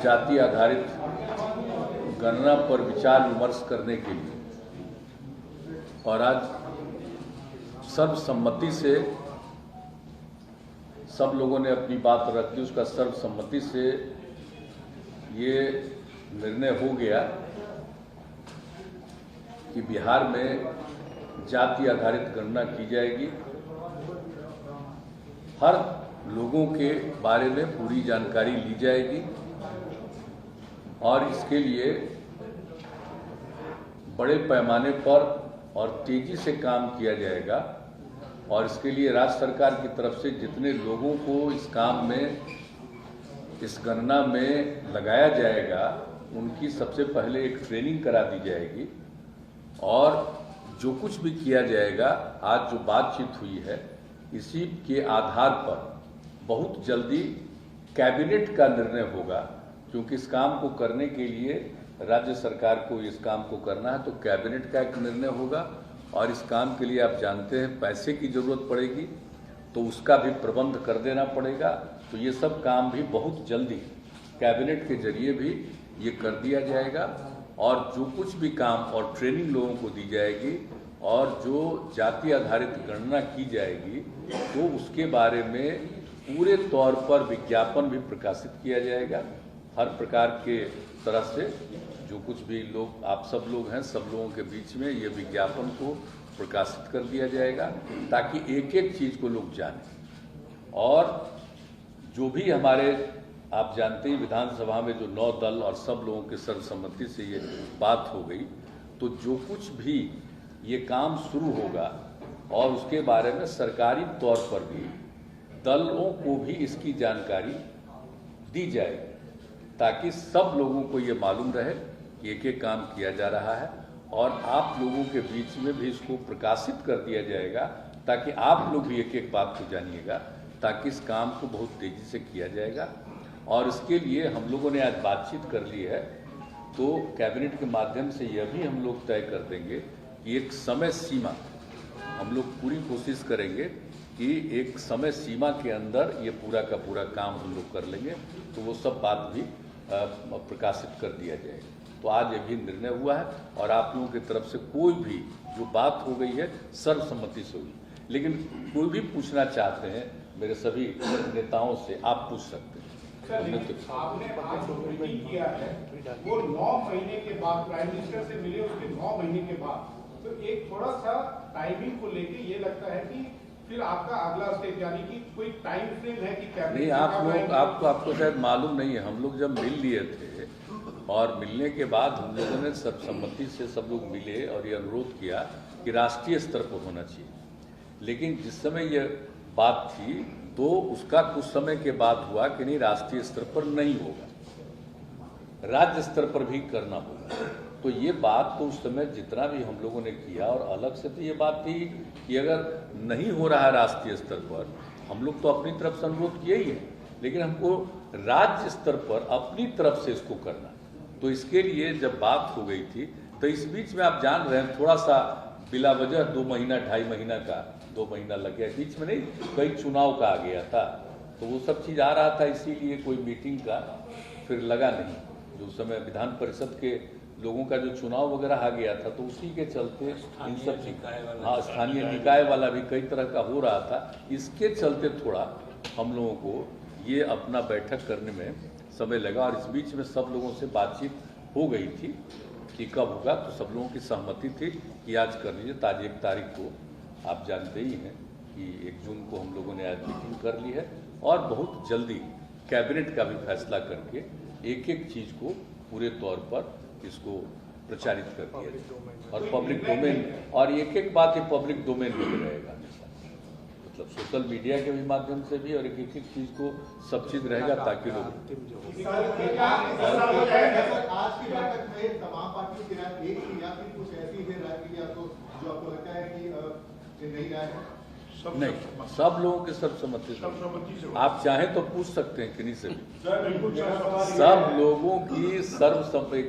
जाति आधारित गणना पर विचार विमर्श करने के लिए, और आज सर्वसम्मति से सब लोगों ने अपनी बात रख दी। उसका सर्वसम्मति से ये निर्णय हो गया कि बिहार में जाति आधारित गणना की जाएगी। हर लोगों के बारे में पूरी जानकारी ली जाएगी और इसके लिए बड़े पैमाने पर और तेजी से काम किया जाएगा। और इसके लिए राज्य सरकार की तरफ से जितने लोगों को इस काम में, इस गणना में लगाया जाएगा, उनकी सबसे पहले एक ट्रेनिंग करा दी जाएगी। और जो कुछ भी किया जाएगा, आज जो बातचीत हुई है, इसी के आधार पर बहुत जल्दी कैबिनेट का निर्णय होगा, क्योंकि इस काम को करने के लिए राज्य सरकार को इस काम को करना है, तो कैबिनेट का एक निर्णय होगा। और इस काम के लिए आप जानते हैं पैसे की जरूरत पड़ेगी, तो उसका भी प्रबंध कर देना पड़ेगा। तो ये सब काम भी बहुत जल्दी कैबिनेट के जरिए भी ये कर दिया जाएगा। और जो कुछ भी काम और ट्रेनिंग लोगों को दी जाएगी और जो जाति आधारित गणना की जाएगी, तो उसके बारे में पूरे तौर पर विज्ञापन भी प्रकाशित किया जाएगा। हर प्रकार के तरह से जो कुछ भी लोग, आप सब लोग हैं, सब लोगों के बीच में ये विज्ञापन को प्रकाशित कर दिया जाएगा, ताकि एक एक चीज़ को लोग जानें। और जो भी हमारे, आप जानते हैं विधानसभा में जो 9 दल और सब लोगों के सर्वसम्मति से ये बात हो गई, तो जो कुछ भी ये काम शुरू होगा और उसके बारे में सरकारी तौर पर भी दलों को भी इसकी जानकारी दी जाएगी, ताकि सब लोगों को ये मालूम रहे कि एक एक काम किया जा रहा है। और आप लोगों के बीच में भी इसको प्रकाशित कर दिया जाएगा, ताकि आप लोग भी एक एक बात को जानिएगा, ताकि इस काम को बहुत तेज़ी से किया जाएगा। और इसके लिए हम लोगों ने आज बातचीत कर ली है, तो कैबिनेट के माध्यम से यह भी हम लोग तय कर देंगे कि एक समय सीमा, हम लोग पूरी कोशिश करेंगे कि एक समय सीमा के अंदर ये पूरा का पूरा काम हम लोग कर लेंगे, तो वो सब बात भी प्रकाशित कर दिया जाएगा। तो आज ये भी निर्णय हुआ है और आप लोगों की तरफ से कोई भी जो बात हो गई है सर्वसम्मति से हुई। लेकिन कोई भी पूछना चाहते हैं मेरे सभी नेताओं से, आप पूछ सकते हैं। आपने आज जो मीटिंग किया है वो 9 महीने के बाद प्राइम मिनिस्टर से मिले, उसके 9 महीने के बाद, तो एक थोड़ा सा टाइमिंग को लेके ये लगता है कि फिर आपका अगला स्टेप, यानी कि कोई टाइम फ्रेम है कि कैबिनेट नहीं, आप लोग, आपको शायद मालूम नहीं है, हम लोग जब मिल लिए थे और मिलने के बाद हम लोगों ने सर्वसम्मति से सब लोग मिले और ये अनुरोध किया कि राष्ट्रीय स्तर पर होना चाहिए। लेकिन जिस समय ये बात थी, तो उसका कुछ समय के बाद हुआ कि नहीं, राष्ट्रीय स्तर पर नहीं होगा, राज्य स्तर पर भी करना होगा। तो ये बात तो उस समय जितना भी हम लोगों ने किया, और अलग से तो ये बात थी कि अगर नहीं हो रहा है राष्ट्रीय स्तर पर, हम लोग तो अपनी तरफ से अनुरोध किया ही है, लेकिन हमको राज्य स्तर पर अपनी तरफ से इसको करना। तो इसके लिए जब बात हो गई थी, तो इस बीच में आप जान रहे हैं थोड़ा सा बिला वजह 2 महीना 2.5 महीना का 2 महीना लग गया, बीच में नहीं, कई चुनाव का आ गया था, तो वो सब चीज़ आ रहा था, इसीलिए कोई मीटिंग का फिर लगा नहीं। जो समय विधान परिषद के लोगों का जो चुनाव वगैरह आ गया था, तो उसी के चलते इन सब, हाँ, स्थानीय निकाय वाला भी कई तरह का हो रहा था, इसके चलते थोड़ा हम लोगों को ये अपना बैठक करने में समय लगा। और इस बीच में सब लोगों से बातचीत हो गई थी कि कब होगा, तो सब लोगों की सहमति थी कि आज कर लीजिए। तो आज 1 तारीख को आप जानते ही हैं कि 1 जून को हम लोगों ने आज मीटिंग कर ली है, और बहुत जल्दी कैबिनेट का भी फैसला करके एक एक चीज़ को पूरे तौर पर इसको प्रचारित कर दिया जाए और पब्लिक डोमेन, और एक एक बात ये पब्लिक डोमेन में रहेगा, मतलब सोशल मीडिया के भी माध्यम से भी, और एक एक चीज़ को सब चीज़ रहेगा, ताकि लोग। आज की बैठक में तमाम पार्टियों की राय एक थी, या फिर कुछ ऐसी है राय की, या तो जो आपको लगता है कि नहीं राय है? नहीं, सब लोगों की सर्वसम्मति से। आप चाहें तो पूछ सकते हैं किन्हीं से भी। सब लोगों की सहमति,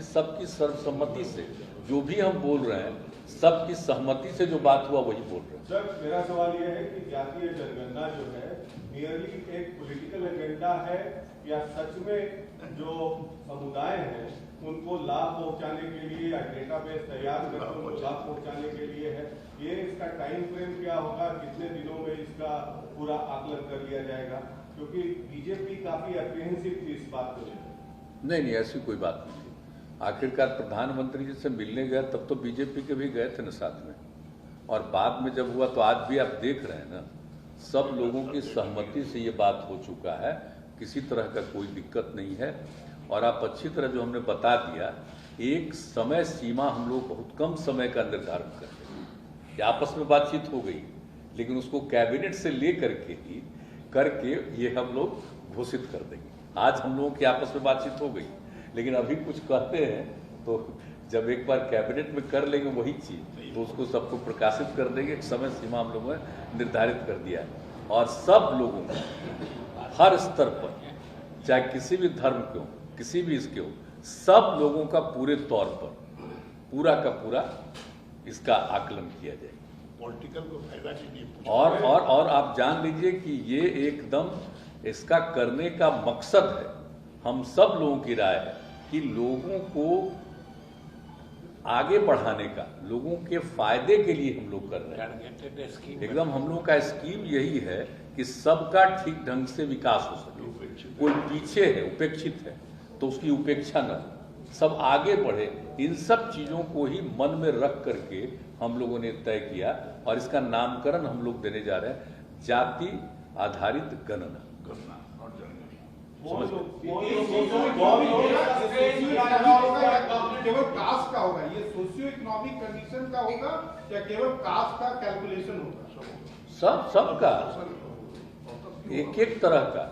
सबकी सर्वसम्मति से जो भी हम बोल रहे हैं, सबकी सहमति से जो बात हुआ वही बोल रहे हैं। सर, मेरा सवाल यह है कि जातीय जनगणना जो है नियरली एक पॉलिटिकल एजेंडा है या सच में जो समुदाय है उनको लाभ पहुंचाने के लिए या डेटाबेस तैयार करके उनको लाभ पहुंचाने के लिए है? ये इसका टाइम फ्रेम क्या होगा, कितने दिनों में इसका पूरा आकलन कर लिया जाएगा? क्योंकि बीजेपी काफी अप्रीहेंसिव थी इस बात को लेकर। नहीं, ऐसी कोई बात नहीं थी। आखिरकार प्रधानमंत्री जी से मिलने गए तब तो बीजेपी के भी गए थे ना साथ में, और बाद में जब हुआ तो आज भी आप देख रहे हैं ना, सब लोगों की सहमति से ये बात हो चुका है, किसी तरह का कोई दिक्कत नहीं है। और आप अच्छी तरह जो हमने बता दिया, एक समय सीमा हम लोग बहुत कम समय का निर्धारण करते हैं कि आपस में बातचीत हो गई, लेकिन उसको कैबिनेट से ले करके ये हम लोग घोषित कर देंगे। आज हम लोगों की आपस में बातचीत हो गई, लेकिन अभी कुछ कहते हैं तो जब एक बार कैबिनेट में कर लेंगे वही चीज, तो उसको सबको प्रकाशित कर देंगे। एक समय सीमा हम लोगों ने निर्धारित कर दिया है, और सब लोगों को हर स्तर पर, चाहे किसी भी धर्म के हो, किसी भी इसके हो, सब लोगों का पूरे तौर पर पूरा का पूरा इसका आकलन किया जाए। पॉलिटिकल को फायदा नहीं। और आप जान लीजिए कि ये एकदम इसका करने का मकसद है, हम सब लोगों की राय है कि लोगों को आगे बढ़ाने का, लोगों के फायदे के लिए हम लोग कर रहे हैं। एकदम हम लोगों का स्कीम यही है कि सबका ठीक ढंग से विकास हो सके। कोई पीछे है, उपेक्षित है, तो उसकी उपेक्षा न हो, सब आगे बढ़े। इन सब चीजों को ही मन में रख करके हम लोगों ने तय किया, और इसका नामकरण हम लोग देने जा रहे हैं जाति आधारित गणना। केवल कास्ट का होगा, ये सोशियो इकोनॉमिक कंडीशन का होगा या केवल कास्ट का कैलकुलेशन होगा? सबका एक एक तरह का,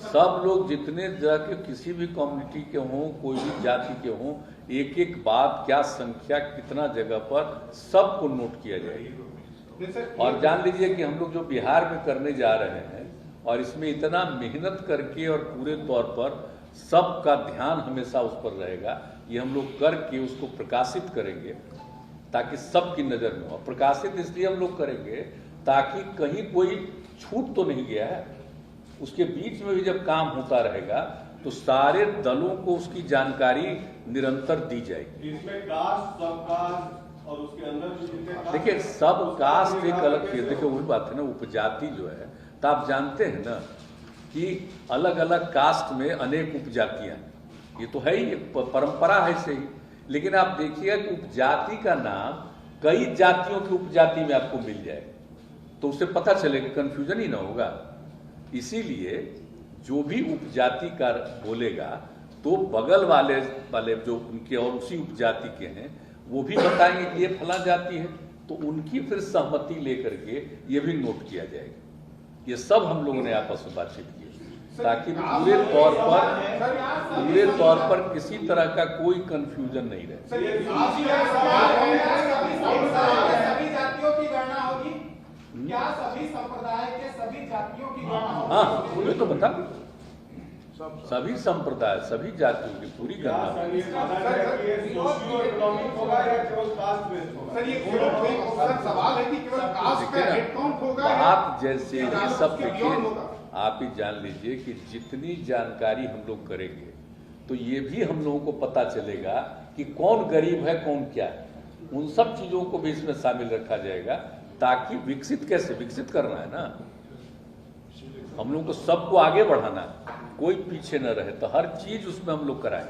सब लोग जितने तरह के किसी भी कम्युनिटी के हों, कोई भी जाति के हों, एक एक बात, क्या संख्या, कितना जगह पर, सबको नोट किया जाएगा। और जान लीजिए कि हम लोग जो बिहार में करने जा रहे हैं, और इसमें इतना मेहनत करके और पूरे तौर पर सबका ध्यान हमेशा उस पर रहेगा, ये हम लोग करके उसको प्रकाशित करेंगे ताकि सबकी नजर में हो। प्रकाशित इसलिए हम लोग करेंगे ताकि कहीं कोई छूट तो नहीं गया है, उसके बीच में भी जब काम होता रहेगा तो सारे दलों को उसकी जानकारी निरंतर दी जाएगी। इसमें कास्ट, सब कास्ट और उसके अंदर देखिए, सब कास्ट एक अलग चीज। देखिए वही बात है ना, उपजाति जो है, तो आप जानते हैं ना कि अलग अलग कास्ट में अनेक उपजातियां, ये तो है ही, परंपरा है सही। लेकिन आप देखिएगा कि उपजाति का नाम कई जातियों की उपजाति में आपको मिल जाए, तो उससे पता चलेगा, कंफ्यूजन ही ना होगा। इसीलिए जो भी उपजाति का बोलेगा तो बगल वाले जो उनके और उसी उपजाति के हैं वो भी बताएंगे कि ये फला जाति है, तो उनकी फिर सहमति लेकर के ये भी नोट किया जाएगा। ये सब हम लोगों ने आपस में बातचीत की ताकि पूरे तौर पर किसी तरह का कोई कंफ्यूजन नहीं रहे। सभी जातियों की गणना होगी क्या? सभी संप्रदाय के सभी जातियों की गणना होगी? हाँ, ये तो बता, सभी संप्रदाय, सभी जातियों की पूरी गणना। सर ये सवाल है कि केवल कास्ट का हेड काउंट होगा? बात जैसे ही सब देखिए, आप ही जान लीजिए कि जितनी जानकारी हम लोग करेंगे तो ये भी हम लोगों को पता चलेगा कि कौन गरीब है, कौन क्या है। उन सब चीजों को भी इसमें शामिल रखा जाएगा ताकि विकसित करना है ना, हम लोग को सबको आगे बढ़ाना है, कोई पीछे न रहे, तो हर चीज उसमें हम लोग कराएं।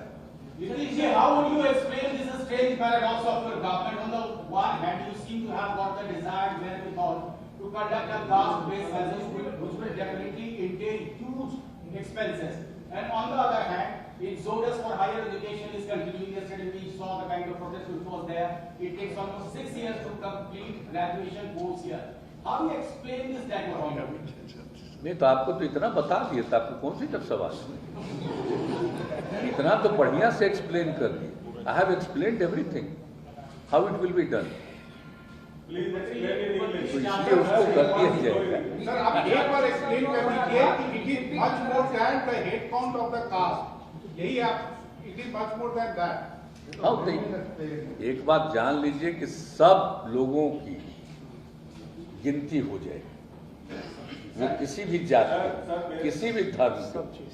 How would you explain this strange paradox of your government? On the one hand, you seem to have got the desired wherewithal to conduct a caste-based census, which will definitely entail huge expenses. And on the other hand, exodus for higher education is continuing. Yesterday we saw the kind of protest which was there. It takes almost 6 years to complete graduation course here. How do you explain this dichotomy? नहीं तो आपको तो इतना बता दिया था, आपको कौन सी जब सवाल, इतना तो बढ़िया से एक्सप्लेन कर दिया। I have explained everything how it will be done. Please explain in English. तो इसलिए उसको कर दिया जाएगा। सर आप एक बार एक्सप्लेन कर दीजिए कि it is much more than the head count of the caste, यही आप it is much more than that. हाँ नहीं, एक बात जान लीजिए कि सब लोगों की गिनती हो जाएगी, वो किसी भी जाति के, किसी भी धर्म के,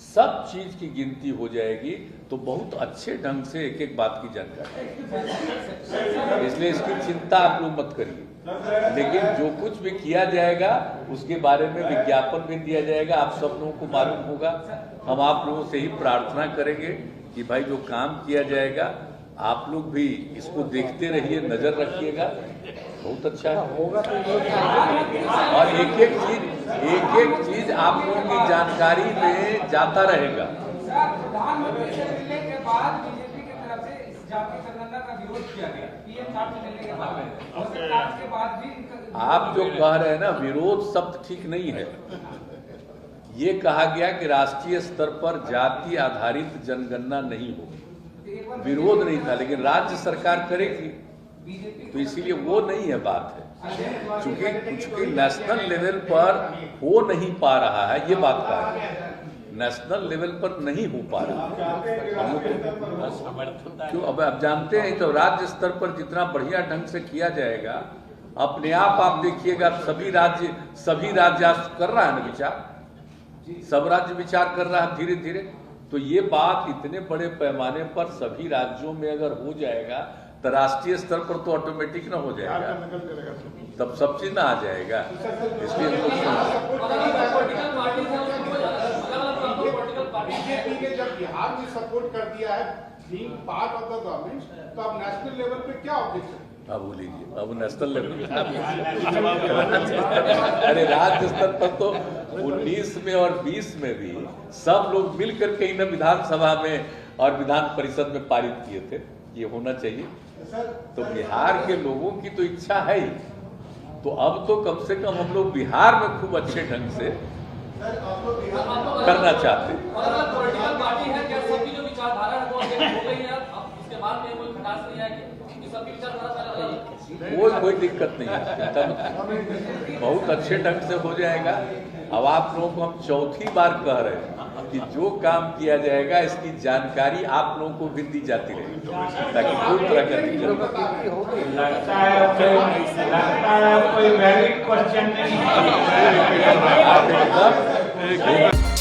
सब चीज की गिनती हो जाएगी, तो बहुत अच्छे ढंग से एक एक बात की जानकारी, इसलिए इसकी चिंता आप लोग मत करिए। लेकिन जो कुछ भी किया जाएगा उसके बारे में विज्ञापन भी दिया जाएगा, आप सब लोगों को मालूम होगा। हम आप लोगों से ही प्रार्थना करेंगे कि भाई जो काम किया जाएगा आप लोग भी इसको देखते रहिए, नजर रखिएगा, बहुत अच्छा होगा। और एक एक चीज आप लोगों की जानकारी में जाता रहेगा। प्रधानमंत्री से मिलने के बाद बीजेपी की तरफ से इस जाति जनगणना का विरोध किया गया, पीएम साहब से मिलने के बाद, और सरकार के बाद भी आप जो कह रहे हैं ना, विरोध शब्द ठीक नहीं है। ये कहा गया कि राष्ट्रीय स्तर पर जाति आधारित जनगणना नहीं होगी, विरोध नहीं था, लेकिन राज्य सरकार करेगी, तो इसीलिए वो नहीं है बात है। चूंकि नेशनल लेवल पर हो नहीं पा रहा है, ये बात का है, नेशनल लेवल पर नहीं हो पा रहा हम लोग क्यों। अब आप जानते हैं तो राज्य स्तर पर जितना बढ़िया ढंग से किया जाएगा, अपने आप देखिएगा, सभी राज्य कर रहा है ना विचार, सब राज्य विचार कर रहा है धीरे धीरे। तो ये बात इतने बड़े पैमाने पर सभी राज्यों में अगर हो जाएगा तो राष्ट्रीय स्तर पर तो ऑटोमेटिक ना हो जाएगा, तब सब चीज ना आ जाएगा। इसलिए बीजेपी ने जब बिहार में सपोर्ट कर दिया है being part of the government, तो अब नेशनल लेवल पे क्या ऑब्जेक्शन? अब लीजिए, अब नेशनल लेवल अरे राज्य स्तर पर तो 19 में और 20 में भी सब लोग मिलकर के इन विधानसभा में और विधान परिषद में पारित किए थे, ये होना चाहिए। तो बिहार के लोगों की तो इच्छा है ही, तो अब तो कम से कम हम लोग बिहार में खूब अच्छे ढंग से करना चाहते हैं। पॉलिटिकल पार्टी है, क्या सबकी जो विचारधारा है वो हो गई है, अब उसके बाद में कोई खटास नहीं आएगी, सबकी विचारधारा कोई दिक्कत नहीं है, चिंता मत, बहुत अच्छे ढंग से हो जाएगा। अब आप लोगों को हम चौथी बार कह रहे हैं कि जो काम किया जाएगा इसकी जानकारी आप लोगों को भी दी जाती रहेगी, ताकि कोई तरह का दिक्कत। लगता है कोई वैलिड क्वेश्चन नहीं आप एकदम